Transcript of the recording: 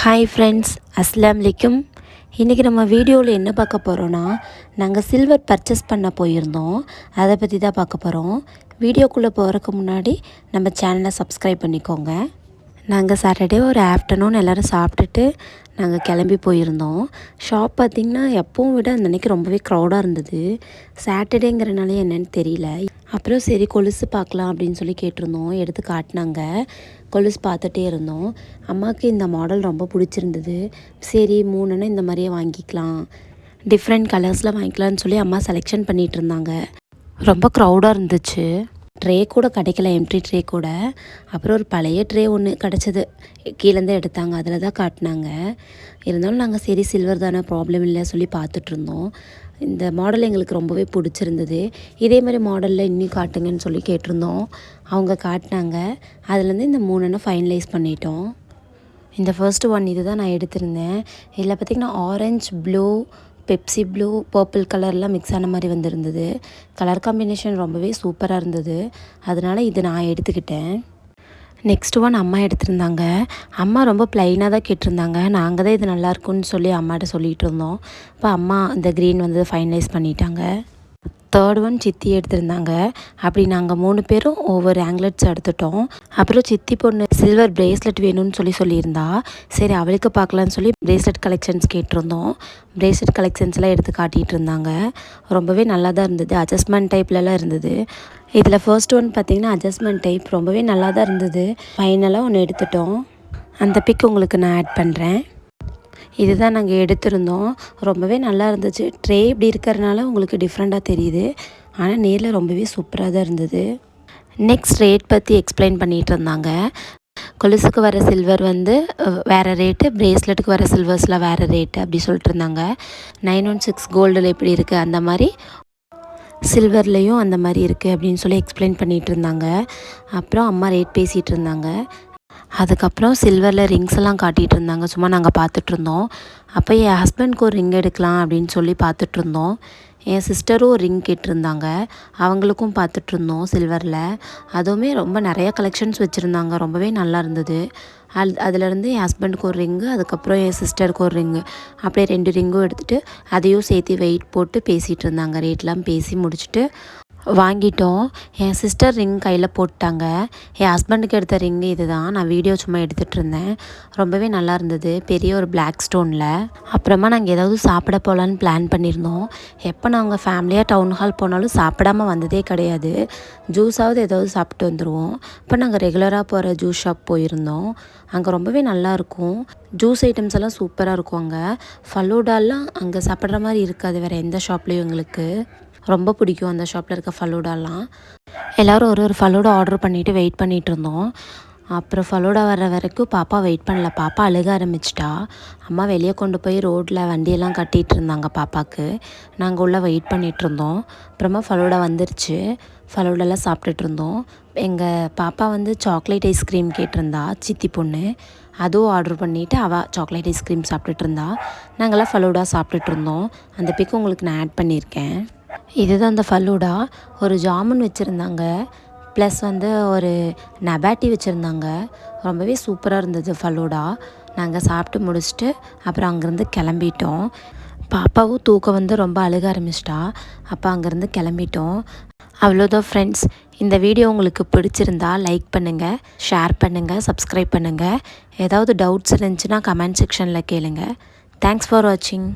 Hi friends, அஸ்ஸலாமு அலைக்கும். இன்றைக்கி நம்ம வீடியோவில் என்ன பார்க்க போகிறோன்னா, நாங்கள் சில்வர் பர்ச்சேஸ் பண்ண போயிருந்தோம். அதை பற்றி தான் பார்க்க போகிறோம். வீடியோக்குள்ளே போகிறதுக்கு முன்னாடி நம்ம சேனலை சப்ஸ்கிரைப் பண்ணிக்கோங்க. நாங்கள் சாட்டர்டே ஒரு ஆஃப்டர்நூன் எல்லோரும் சாப்பிட்டுட்டு நாங்கள் கிளம்பி போயிருந்தோம். ஷாப் பார்த்திங்கன்னா எப்பவும் விட அந்த அன்றைக்கி ரொம்பவே க்ரௌடாக இருந்தது. சாட்டர்டேங்கிறனால என்னென்னு தெரியல. அப்புறம் சரி கொலுசு பார்க்கலாம் அப்படின்னு சொல்லி கேட்டிருந்தோம். எடுத்து காட்டினாங்க. கொலுசு பார்த்துட்டே இருந்தோம். அம்மாவுக்கு இந்த மாடல் ரொம்ப பிடிச்சிருந்தது. சரி 3 இந்த மாதிரியே வாங்கிக்கலாம், டிஃப்ரெண்ட் கலர்ஸில் வாங்கிக்கலான்னு சொல்லி அம்மா செலெக்ஷன் பண்ணிகிட்டு இருந்தாங்க. ரொம்ப க்ரௌடாக இருந்துச்சு. ட்ரே கூட கிடைக்கல, எம்டி ட்ரே கூட. அப்புறம் ஒரு பழைய ட்ரே ஒன்று கிடச்சிது, கீழேருந்து எடுத்தாங்க, அதில் தான் காட்டினாங்க. இருந்தாலும் நாங்கள் சரி சில்வர் தானே, ப்ராப்ளம் இல்லை சொல்லி பார்த்துட்ருந்தோம். இந்த மாடல் எங்களுக்கு ரொம்பவே பிடிச்சிருந்தது. இதே மாதிரி மாடலில் இன்னும் காட்டுங்கன்னு சொல்லி கேட்டிருந்தோம். அவங்க காட்டினாங்க. அதுலேருந்து இந்த 3 ஃபைனலைஸ் பண்ணிட்டோம். இந்த ஃபர்ஸ்ட்டு ஒன் இது தான் நான் எடுத்திருந்தேன். இதில் பார்த்திங்கன்னா orange, blue, Pepsi blue, purple கலர்லாம் மிக்ஸ் ஆன மாதிரி வந்திருந்தது. கலர் காம்பினேஷன் ரொம்பவே சூப்பராக இருந்தது. அதனால் இது நான் எடுத்துக்கிட்டேன். நெக்ஸ்ட் ஒன் அம்மா எடுத்திருந்தாங்க. அம்மா ரொம்ப ப்ளைனாக தான் கேட்டிருந்தாங்க. நாங்கள் தான் இது நல்லாயிருக்குன்னு சொல்லி அம்மாட்ட சொல்லிகிட்டு இருந்தோம். இப்போ அம்மா இந்த க்ரீன் வந்து ஃபைனலைஸ் பண்ணிட்டாங்க. தேர்ட் ஒன் சித்தி எடுத்திருந்தாங்க. அப்படி நாங்கள் 3 பேரும் ஒவ்வொரு ஆங்க்லெட்ஸ் எடுத்துட்டோம். அப்புறம் சித்தி பொண்ணு சில்வர் ப்ரேஸ்லெட் வேணும்னு சொல்லியிருந்தா. சரி அவளுக்கு பார்க்கலான்னு சொல்லி ப்ரேஸ்லெட் கலெக்ஷன்ஸ் கேட்டிருந்தோம். ப்ரேஸ்லெட் கலெக்ஷன்ஸ்லாம் எடுத்து காட்டிகிட்டு இருந்தாங்க. ரொம்பவே நல்லா தான் இருந்தது. அட்ஜஸ்ட்மெண்ட் டைப்லலாம் இருந்தது. இதில் ஃபர்ஸ்ட் ஒன் பார்த்திங்கன்னா அட்ஜஸ்ட்மெண்ட் டைப் ரொம்பவே நல்லா தான் இருந்தது. ஃபைனலாக ஒன்று எடுத்துட்டோம். அந்த பிக் உங்களுக்கு நான் ஆட் பண்ணுறேன். இதுதான் நாங்கள் எடுத்திருந்தோம். ரொம்பவே நல்லா இருந்துச்சு. ட்ரே இப்படி இருக்கிறதுனால உங்களுக்கு டிஃப்ரெண்ட்டாக தெரியுது. ஆனால் நேரில் ரொம்பவே சூப்பராக தான் இருந்தது. நெக்ஸ்ட் ரேட் பற்றி எக்ஸ்பிளைன் பண்ணிகிட்டு இருந்தாங்க. கொலுசுக்கு வர சில்வர் வந்து வேறு ரேட்டு, ப்ரேஸ்லெட்டுக்கு வர சில்வர்ஸில் வேறு ரேட்டு அப்படி சொல்லிட்டு இருந்தாங்க. 916 கோல்டில் எப்படி இருக்குது அந்த மாதிரி சில்வர்லேயும் அந்த மாதிரி இருக்குது அப்படின்னு சொல்லி எக்ஸ்பிளைன் பண்ணிகிட்டு இருந்தாங்க. அப்புறம் அம்மா ரேட் பேசிகிட்டு இருந்தாங்க. அதுக்கப்புறம் சில்வரில் ரிங்ஸ் எல்லாம் காட்டிகிட்டு இருந்தாங்க. சும்மா நாங்கள் பார்த்துட்ருந்தோம். அப்போ என் ஹஸ்பண்ட்க்கு ஒரு ரிங் எடுக்கலாம் அப்படின்னு சொல்லி பார்த்துட்ருந்தோம். என் சிஸ்டரும் ஒரு ரிங் கேட்டிருந்தாங்க. அவங்களுக்கும் பார்த்துட்ருந்தோம் சில்வரில். அதுவுமே ரொம்ப நிறைய கலெக்ஷன்ஸ் வச்சுருந்தாங்க. ரொம்பவே நல்லா இருந்தது. அதுலேருந்து என் ஹஸ்பண்டுக்கு ஒரு ரிங்கு, அதுக்கப்புறம் என் சிஸ்டருக்கு ஒரு ரிங்கு, அப்படியே 2 ரிங்கும் எடுத்துகிட்டு அதையும் சேர்த்து வெயிட் போட்டு பேசிகிட்டு இருந்தாங்க. ரேட்லாம் பேசி முடிச்சுட்டு வாங்கிட்டோம். என் சிஸ்டர் ரிங் கையில் போட்டாங்க. என் ஹஸ்பண்டுக்கு எடுத்த ரிங்கு இது தான். நான் வீடியோ சும்மா எடுத்துகிட்டு இருந்தேன். ரொம்பவே நல்லா இருந்தது. பெரிய ஒரு பிளாக் ஸ்டோனில். அப்புறமா நாங்கள் ஏதாவது சாப்பிட போகலான்னு பிளான் பண்ணியிருந்தோம். எப்போ நாங்கள் ஃபேமிலியாக டவுன் ஹால் போனாலும் சாப்பிடாம வந்ததே கிடையாது. ஜூஸாவது ஏதாவது சாப்பிட்டு வந்துடுவோம். இப்போ நாங்கள் ரெகுலராக போகிற ஜூஸ் ஷாப் போயிருந்தோம். அங்கே ரொம்பவே நல்லாயிருக்கும். ஜூஸ் ஐட்டம்ஸ் எல்லாம் சூப்பராக இருக்கும். அங்கே ஃபலூடாலாம் அங்கே சாப்பிட்ற மாதிரி இருக்காது வேறு எந்த ஷாப்லேயும். எங்களுக்கு ரொம்ப பிடிக்கும் அந்த ஷாப்பில் இருக்க ஃபலூடாலாம். எல்லோரும் ஒரு ஃபலூடா ஆர்டர் பண்ணிவிட்டு வெயிட் பண்ணிகிட்டு இருந்தோம். அப்புறம் ஃபலூடா வர்ற வரைக்கும் பாப்பா வெயிட் பண்ணல. பாப்பா அழுக ஆரம்பிச்சிட்டா. அம்மா வெளியே கொண்டு போய் ரோட்டில் வண்டியெல்லாம் கட்டிகிட்டு இருந்தாங்க பாப்பாவுக்கு. நாங்கள் உள்ளே வெயிட் பண்ணிகிட்டு இருந்தோம். அப்புறமா ஃபலூடா வந்துருச்சு. ஃபலூடாலாம் சாப்பிட்டுட்டு இருந்தோம். எங்கள் பாப்பா வந்து சாக்லேட் ஐஸ்கிரீம் கேட்டிருந்தா, சித்தி பொண்ணு. அதுவும் ஆர்டர் பண்ணிவிட்டு அவள் சாக்லேட் ஐஸ்கிரீம் சாப்பிட்டுட்டு இருந்தா. நாங்கள்லாம் ஃபலூடா சாப்பிட்டுட்டு இருந்தோம். அந்த பிக்கு உங்களுக்கு நான் ஆட் பண்ணியிருக்கேன். இதுதான் அந்த ஃபலூடா. ஒரு ஜாமுன் வச்சுருந்தாங்க, ப்ளஸ் வந்து ஒரு நபாட்டி வச்சுருந்தாங்க. ரொம்பவே சூப்பராக இருந்தது ஃபலூடா. நாங்கள் சாப்பிட்டு முடிச்சுட்டு அப்புறம் அங்கேருந்து கிளம்பிட்டோம். பாப்பாவும் தூக்கம் வந்து ரொம்ப அழுக ஆரம்பிச்சிட்டா. அப்போ அங்கேருந்து கிளம்பிட்டோம். அவ்வளோதான் ஃப்ரெண்ட்ஸ். இந்த வீடியோ உங்களுக்கு பிடிச்சிருந்தா லைக் பண்ணுங்கள், ஷேர் பண்ணுங்கள், சப்ஸ்கிரைப் பண்ணுங்கள். ஏதாவது டவுட்ஸ் இருந்துச்சுன்னா கமெண்ட் செக்ஷனில் கேளுங்கள். தேங்க்ஸ் ஃபார் வாட்சிங்.